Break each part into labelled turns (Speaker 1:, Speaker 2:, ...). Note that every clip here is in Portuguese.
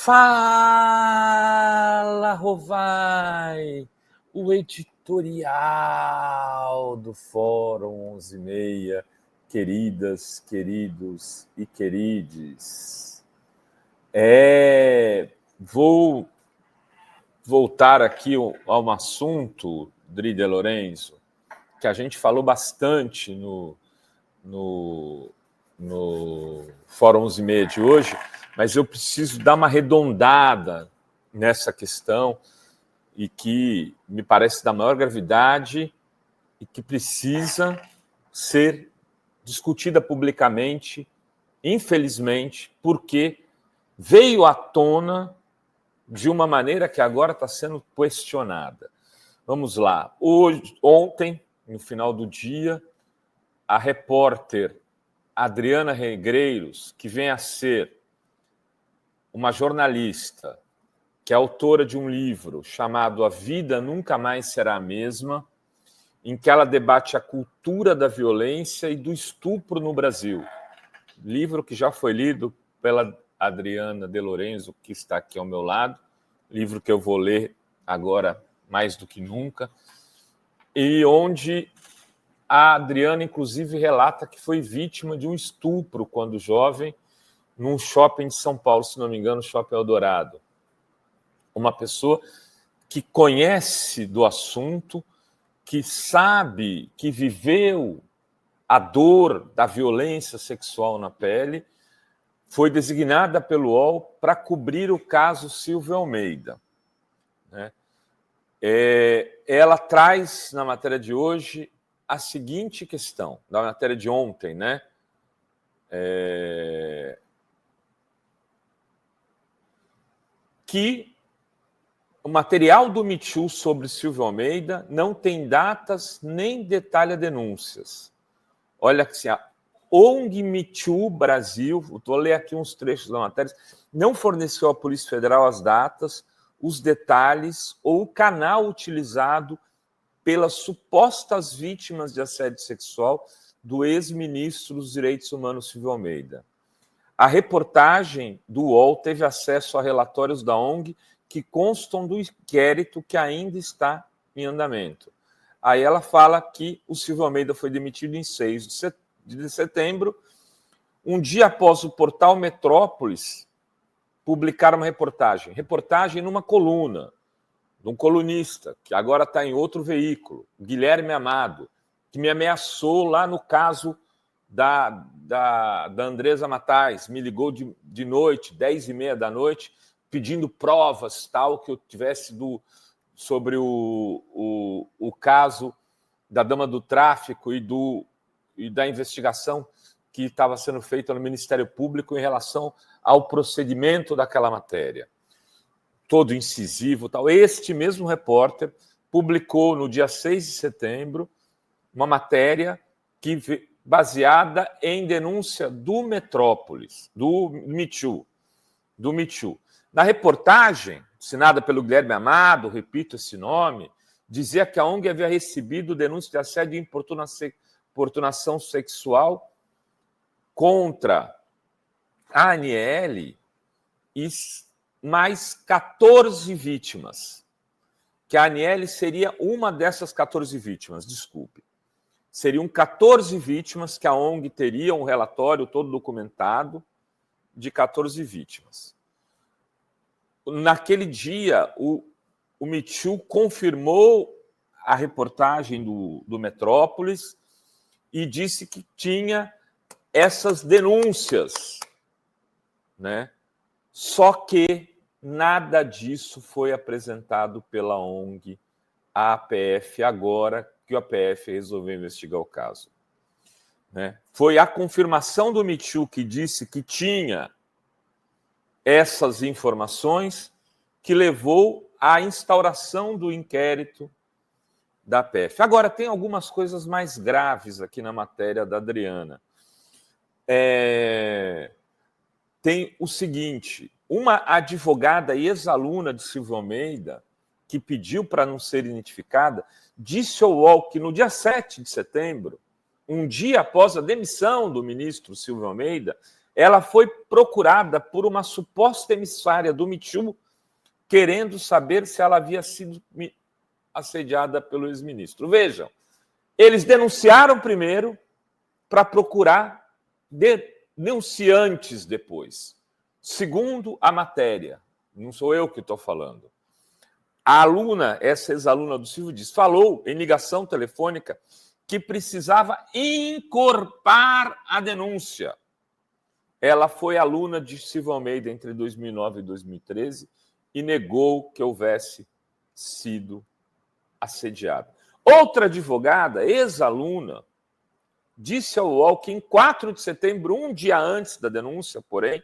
Speaker 1: Fala, Rovai! O editorial do Fórum 11:30, queridas, queridos e querides. Vou voltar aqui a um assunto, Dri de Lorenzo, que a gente falou bastante no Fórum 11:30 de hoje, mas eu preciso dar uma arredondada nessa questão e que me parece da maior gravidade e que precisa ser discutida publicamente, infelizmente, porque veio à tona de uma maneira que agora está sendo questionada. Vamos lá. Ontem, no final do dia, a repórter Adriana Negreiros, que vem a ser uma jornalista, que é autora de um livro chamado A Vida Nunca Mais Será a Mesma, em que ela debate a cultura da violência e do estupro no Brasil. Livro que já foi lido pela Adriana de Lorenzo, que está aqui ao meu lado, livro que eu vou ler agora mais do que nunca, e onde a Adriana, inclusive, relata que foi vítima de um estupro quando jovem, num shopping de São Paulo, se não me engano, Shopping Eldorado. Uma pessoa que conhece do assunto, que sabe, que viveu a dor da violência sexual na pele, foi designada pelo UOL para cobrir o caso Silvio Almeida. Ela traz, na matéria de hoje, a seguinte questão, da matéria de ontem, que o material do Me Too sobre Silvio Almeida não tem datas nem detalha denúncias. Olha assim, a ONG Me Too Brasil, vou ler aqui uns trechos da matéria, não forneceu à Polícia Federal as datas, os detalhes ou o canal utilizado pelas supostas vítimas de assédio sexual do ex-ministro dos Direitos Humanos Silvio Almeida. A reportagem do UOL teve acesso a relatórios da ONG que constam do inquérito que ainda está em andamento. Aí ela fala que o Silvio Almeida foi demitido em 6 de setembro, um dia após o portal Metrópolis publicar uma reportagem numa coluna, de um colunista, que agora está em outro veículo, Guilherme Amado, que me ameaçou lá no caso da Andresa Matais, me ligou de noite, 10h30 da noite, pedindo provas, tal, que eu tivesse sobre o caso da dama do tráfico e da investigação que estava sendo feita no Ministério Público em relação ao procedimento daquela matéria. Todo incisivo, tal. Este mesmo repórter publicou no dia 6 de setembro uma matéria baseada em denúncia do Metrópolis, do Me Too. Na reportagem, assinada pelo Guilherme Amado, repito esse nome, dizia que a ONG havia recebido denúncia de assédio e importunação sexual contra a Aniele e mais 14 vítimas. Que a Aniele seria uma dessas 14 vítimas, desculpe. Seriam 14 vítimas que a ONG teria um relatório todo documentado de 14 vítimas. Naquele dia, o Me Too confirmou a reportagem do Metrópolis e disse que tinha essas denúncias, Só que nada disso foi apresentado pela ONG à APF agora que o APF resolveu investigar o caso. Foi a confirmação do Me Too que disse que tinha essas informações que levou à instauração do inquérito da APF. Agora, tem algumas coisas mais graves aqui na matéria da Adriana. Tem o seguinte: uma advogada e ex-aluna de Silvio Almeida, que pediu para não ser identificada, disse ao UOL que no dia 7 de setembro, um dia após a demissão do ministro Silvio Almeida, ela foi procurada por uma suposta emissária do Me Too, querendo saber se ela havia sido assediada pelo ex-ministro. Vejam, eles denunciaram primeiro para procurar denunciantes depois. Segundo a matéria, não sou eu que estou falando. A aluna, essa ex-aluna do Silvio diz, falou em ligação telefônica que precisava encorpar a denúncia. Ela foi aluna de Silvio Almeida entre 2009 e 2013 e negou que houvesse sido assediada. Outra advogada, ex-aluna, disse ao UOL que em 4 de setembro, um dia antes da denúncia, porém,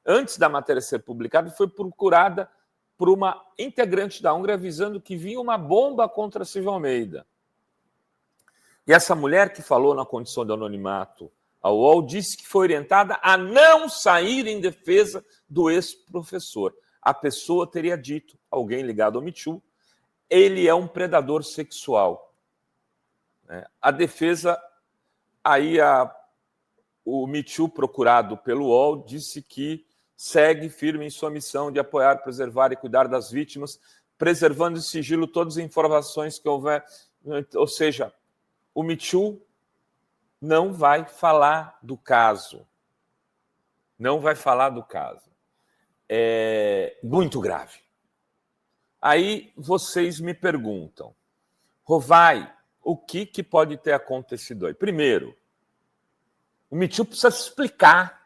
Speaker 1: antes da matéria ser publicada, foi procurada por uma integrante da UNGRA avisando que vinha uma bomba contra Silvio Almeida. E essa mulher que falou na condição de anonimato ao UOL disse que foi orientada a não sair em defesa do ex-professor. A pessoa teria dito, alguém ligado ao Me Too, ele é um predador sexual. A defesa, aí o Me Too procurado pelo UOL disse que segue firme em sua missão de apoiar, preservar e cuidar das vítimas, preservando em sigilo todas as informações que houver. Ou seja, o Me Too não vai falar do caso. Não vai falar do caso. É muito grave. Aí vocês me perguntam, Rovai, o que pode ter acontecido aí? Primeiro, o Me Too precisa se explicar.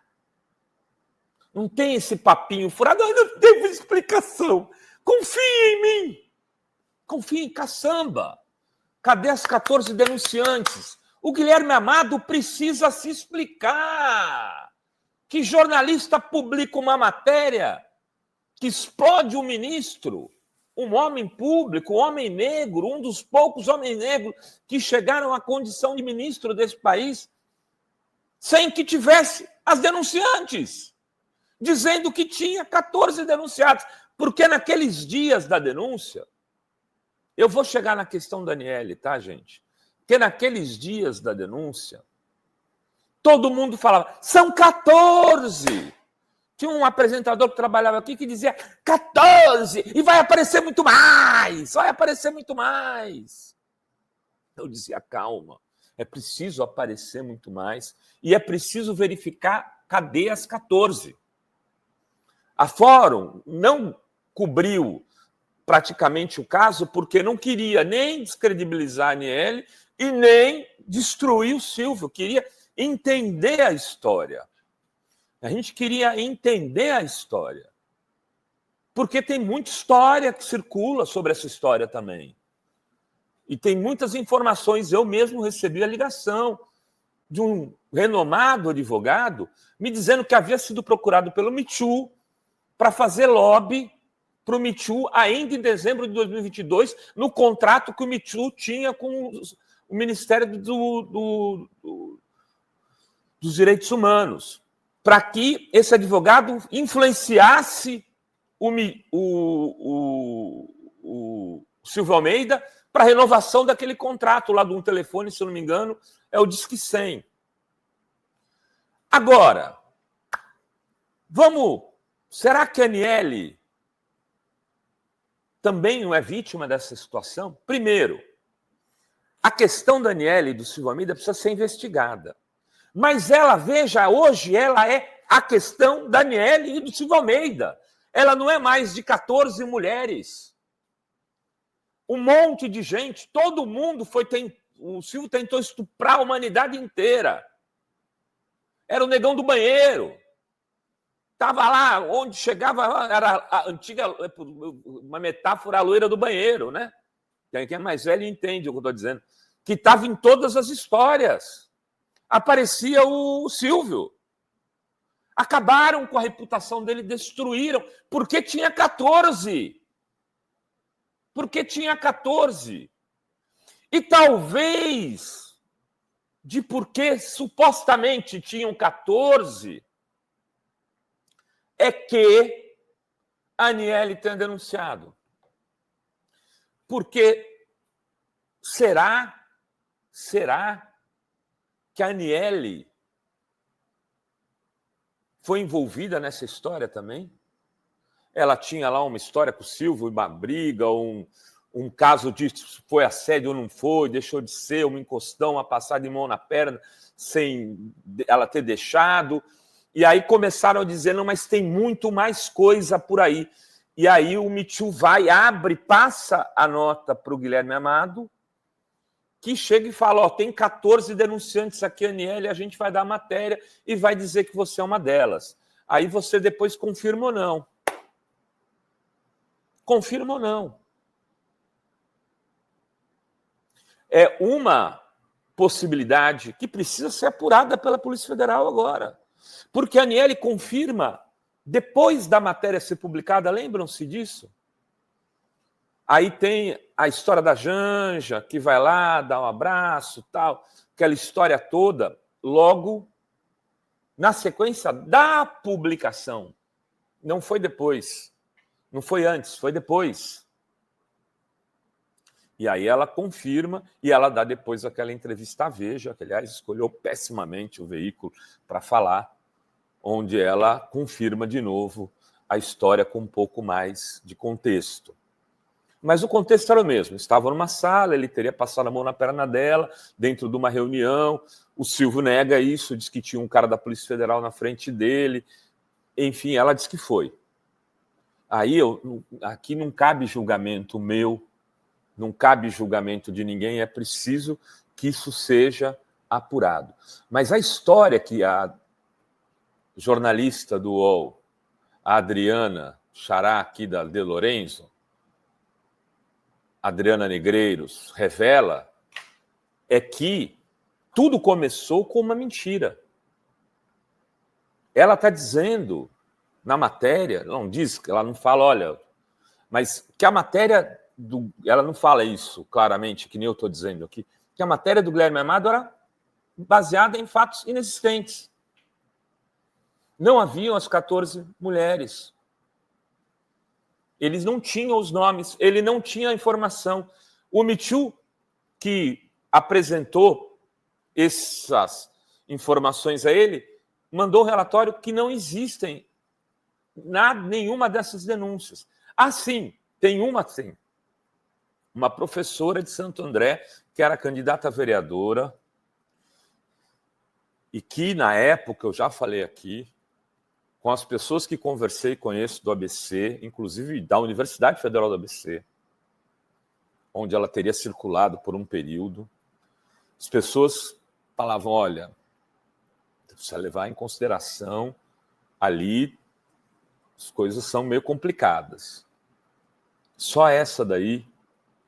Speaker 1: Não tem esse papinho furado, não teve explicação. Confie em mim. Confie em caçamba. Cadê as 14 denunciantes? O Guilherme Amado precisa se explicar. Que jornalista publica uma matéria que explode um ministro, um homem público, um homem negro, um dos poucos homens negros que chegaram à condição de ministro desse país, sem que tivesse as denunciantes, dizendo que tinha 14 denunciados. Porque naqueles dias da denúncia, eu vou chegar na questão da Aniele, tá, gente? Porque naqueles dias da denúncia, todo mundo falava, são 14! Tinha um apresentador que trabalhava aqui que dizia 14! E vai aparecer muito mais! Vai aparecer muito mais! Eu dizia, calma, é preciso aparecer muito mais e é preciso verificar cadê as 14. A Fórum não cobriu praticamente o caso porque não queria nem descredibilizar a Aniele e nem destruir o Silvio, queria entender a história. A gente queria entender a história. Porque tem muita história que circula sobre essa história também. E tem muitas informações. Eu mesmo recebi a ligação de um renomado advogado me dizendo que havia sido procurado pelo Me Too para fazer lobby para o Me Too ainda em dezembro de 2022, no contrato que o Me Too tinha com o Ministério dos Direitos Humanos, para que esse advogado influenciasse o Silvio Almeida para a renovação daquele contrato lá de um telefone, se eu não me engano, é o Disque 100. Agora, será que a Aniele também não é vítima dessa situação? Primeiro, a questão da Aniele e do Silvio Almeida precisa ser investigada. Mas ela, veja, hoje ela é a questão da Aniele e do Silvio Almeida. Ela não é mais de 14 mulheres. Um monte de gente, todo mundo o Silvio tentou estuprar a humanidade inteira. Era o negão do banheiro. Estava lá, onde chegava, era a antiga, uma metáfora, a loira do banheiro, né? Quem é mais velho entende o que eu estou dizendo. Que estava em todas as histórias. Aparecia o Silvio. Acabaram com a reputação dele, destruíram, porque tinha 14. Porque tinha 14. E talvez, de porque supostamente tinham 14, é que a Aniele tem denunciado. Porque será que a Aniele foi envolvida nessa história também. Ela tinha lá uma história com o Silvio, uma briga, um caso de foi assédio ou não foi, deixou de ser, uma encostão, uma passada de mão na perna, sem ela ter deixado. E aí começaram a dizer, não, mas tem muito mais coisa por aí. E aí o Me Too vai, abre, passa a nota para o Guilherme Amado, que chega e fala, ó, tem 14 denunciantes aqui, Aniele, a gente vai dar a matéria e vai dizer que você é uma delas. Aí você depois confirma ou não. Confirma ou não. É uma possibilidade que precisa ser apurada pela Polícia Federal agora. Porque a Aniele confirma, depois da matéria ser publicada, lembram-se disso? Aí tem a história da Janja, que vai lá, dá um abraço, tal, aquela história toda, logo na sequência da publicação. Não foi depois, não foi antes, foi depois. E aí ela confirma e ela dá depois aquela entrevista à Veja, que, aliás, escolheu pessimamente o veículo para falar, onde ela confirma de novo a história com um pouco mais de contexto. Mas o contexto era o mesmo. Estava numa sala, ele teria passado a mão na perna dela, dentro de uma reunião. O Silvio nega isso, diz que tinha um cara da Polícia Federal na frente dele. Enfim, ela diz que foi. Aí, aqui não cabe julgamento meu, não cabe julgamento de ninguém, é preciso que isso seja apurado. Mas a história que a jornalista do UOL, a Adriana Xará, aqui da De Lorenzo, Adriana Negreiros, revela é que tudo começou com uma mentira. Ela está dizendo na matéria, não diz, ela não fala, olha, mas que a matéria, ela não fala isso claramente, que nem eu estou dizendo aqui, que a matéria do Guilherme Amado era baseada em fatos inexistentes. Não haviam as 14 mulheres. Eles não tinham os nomes, ele não tinha a informação. O Me Too, que apresentou essas informações a ele, mandou um relatório que não existem nenhuma dessas denúncias. Ah, sim, tem uma sim. Uma professora de Santo André, que era candidata a vereadora, e que, na época, eu já falei aqui, com as pessoas que conversei e conheço do ABC, inclusive da Universidade Federal do ABC, onde ela teria circulado por um período, as pessoas falavam, olha, precisa levar em consideração ali, as coisas são meio complicadas. Só essa daí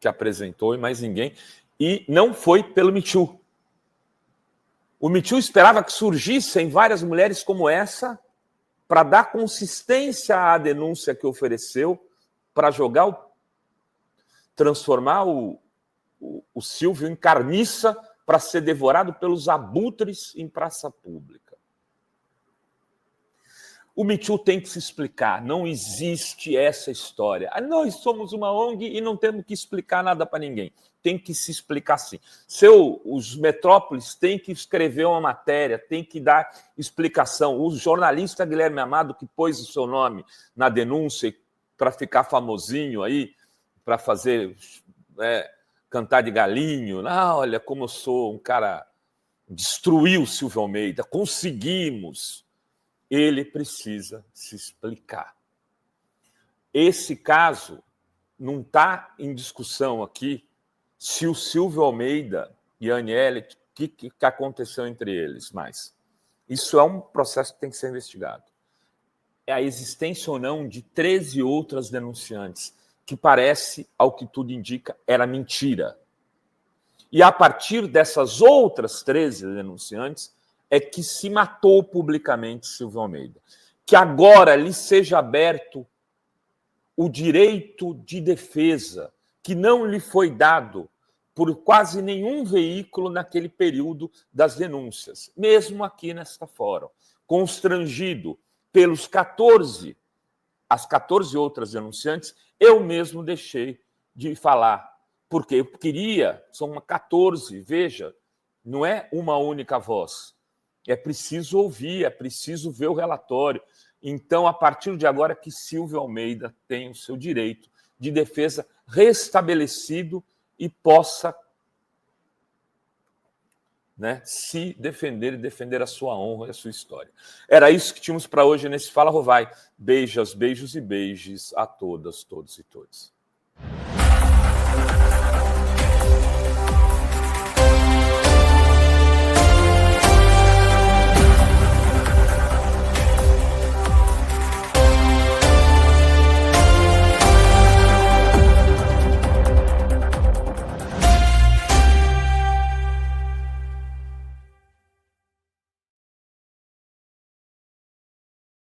Speaker 1: que apresentou e mais ninguém, e não foi pelo Me Too. O Me Too esperava que surgissem várias mulheres como essa, para dar consistência à denúncia que ofereceu, para transformar o Silvio em carniça para ser devorado pelos abutres em praça pública. O Me Too tem que se explicar, não existe essa história. Nós somos uma ONG e não temos que explicar nada para ninguém. Tem que se explicar sim. Os metrópoles têm que escrever uma matéria, tem que dar explicação. O jornalista Guilherme Amado, que pôs o seu nome na denúncia para ficar famosinho aí, para fazer cantar de galinho. Olha como eu sou um cara... Destruiu o Silvio Almeida, conseguimos. Ele precisa se explicar. Esse caso não está em discussão aqui se o Silvio Almeida e a Aniele, o que aconteceu entre eles mais. Isso é um processo que tem que ser investigado. É a existência ou não de 13 outras denunciantes, que parece, ao que tudo indica, era mentira. E a partir dessas outras 13 denunciantes, é que se matou publicamente Silvio Almeida. Que agora lhe seja aberto o direito de defesa, que não lhe foi dado por quase nenhum veículo naquele período das denúncias, mesmo aqui nesta fórum. Constrangido pelos as 14 outras denunciantes, eu mesmo deixei de falar, porque eu queria, são 14, veja, não é uma única voz. É preciso ouvir, é preciso ver o relatório. Então, a partir de agora, que Silvio Almeida tenha o seu direito de defesa restabelecido e possa, né, se defender e defender a sua honra e a sua história. Era isso que tínhamos para hoje nesse Fala Rovai. Beijos, beijos e beijos a todas, todos e todos.